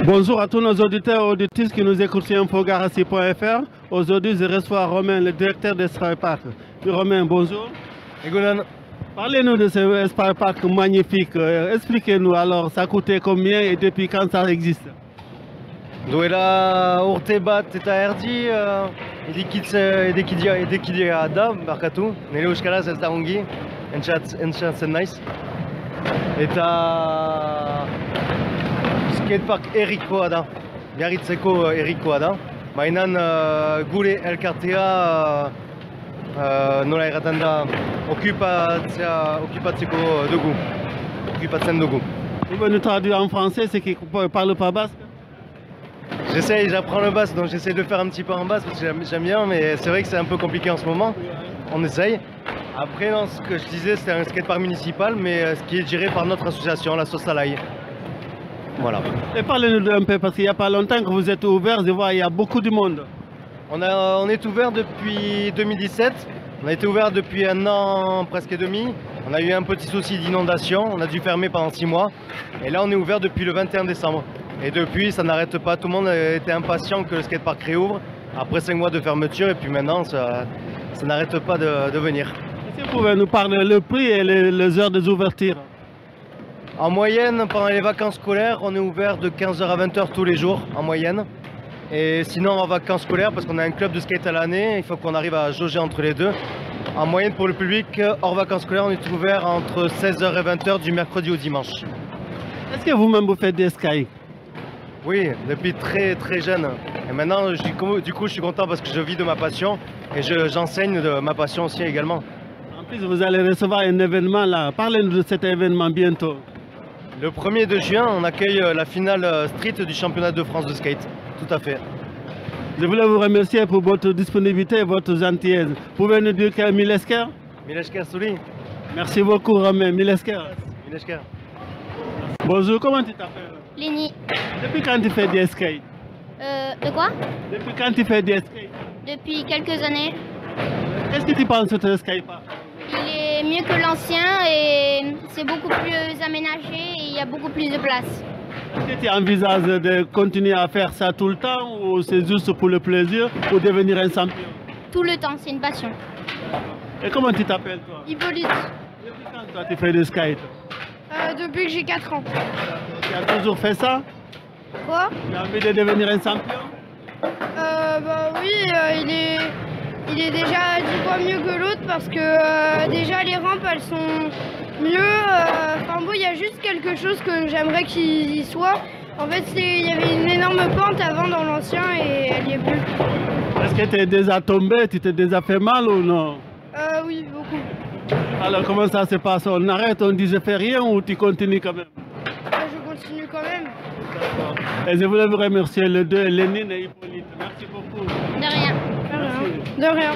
Bonjour à tous nos auditeurs et auditrices qui nous écoutent sur infogarassi.fr. Aujourd'hui, je reçois Romain, le directeur de Spy Park. Romain, bonjour. Egunon. Parlez-nous de ce Spy Park magnifique. Expliquez-nous alors, ça coûtait combien et depuis quand ça existe? Duela urte bat eta erdi edekidea da, barkatu. Nire euskaraz ez da ongi, entzatzen naiz. Eta skatepark errikoa da, Biarritzeko errikoa da. Baina gure elkartea nola erraten da okupatzen dugu. Vous pouvez nous traduire en français, ceux qui ne parlent pas basque? J'essaye, j'apprends le basque, donc j'essaie de faire un petit peu en basque parce que j'aime bien, mais c'est vrai que c'est un peu compliqué en ce moment. On essaye. Après, non, ce que je disais, c'était un skatepark municipal, mais ce qui est géré par notre association, la Sosalai. Voilà. Et parlez-nous un peu, parce qu'il n'y a pas longtemps que vous êtes ouvert, je vois il y a beaucoup de monde. On est ouvert depuis 2017, on a été ouvert depuis un an, presque et demi. On a eu un petit souci d'inondation, on a dû fermer pendant 6 mois. Et là, on est ouvert depuis le 21 décembre. Et depuis, ça n'arrête pas, tout le monde était impatient que le skatepark réouvre. Après 5 mois de fermeture, et puis maintenant, ça n'arrête pas de venir. Est-ce que vous pouvez nous parler le prix et les heures des ouvertures? En moyenne, pendant les vacances scolaires, on est ouvert de 15h à 20h tous les jours, en moyenne. Et sinon, en vacances scolaires, parce qu'on a un club de skate à l'année, il faut qu'on arrive à jauger entre les deux. En moyenne, pour le public, hors vacances scolaires, on est ouvert entre 16h et 20h du mercredi au dimanche. Est-ce que vous-même vous faites des ski? Oui, depuis très très jeune. Et maintenant, du coup, je suis content parce que je vis de ma passion et j'enseigne de ma passion aussi également. En plus, vous allez recevoir un événement là. Parlez-nous de cet événement bientôt. Le 1er de juin, on accueille la finale street du championnat de France de skate. Tout à fait. Je voulais vous remercier pour votre disponibilité et votre gentillesse. Pouvez nous dire quel Milesker? Milesker Souli. Merci beaucoup, Romain. Milesker. Milesker. Bonjour, comment tu t'appelles? Lénie. Depuis quand tu fais des skate? De quoi? Depuis quand tu fais des skate? Depuis quelques années. Qu'est-ce que tu penses de ce skatepark? Il est mieux que l'ancien et c'est beaucoup plus aménagé et il y a beaucoup plus de place. Est-ce que tu envisages de continuer à faire ça tout le temps ou c'est juste pour le plaisir ou devenir un champion? Tout le temps, c'est une passion. Et comment tu t'appelles toi? Hippolyte. Depuis quand toi tu fais des skate? Depuis que j'ai 4 ans. Tu as toujours fait ça? Quoi? Tu as envie de devenir un champion? Bah oui, il est déjà 10 fois mieux que l'autre parce que déjà les rampes elles sont mieux. Enfin bon, il y a juste quelque chose que j'aimerais qu'il y soit. En fait, il y avait une énorme pente avant dans l'ancien et elle y est plus. Est-ce que tu es déjà tombé? Tu t'es déjà fait mal ou non? Oui, beaucoup. Alors comment ça se passe? On arrête, on dit je fais rien ou tu continues quand même? Je continue quand même. Et je voulais vous remercier les deux, Lénine et Hippolyte. Merci beaucoup. De rien. Merci. De rien.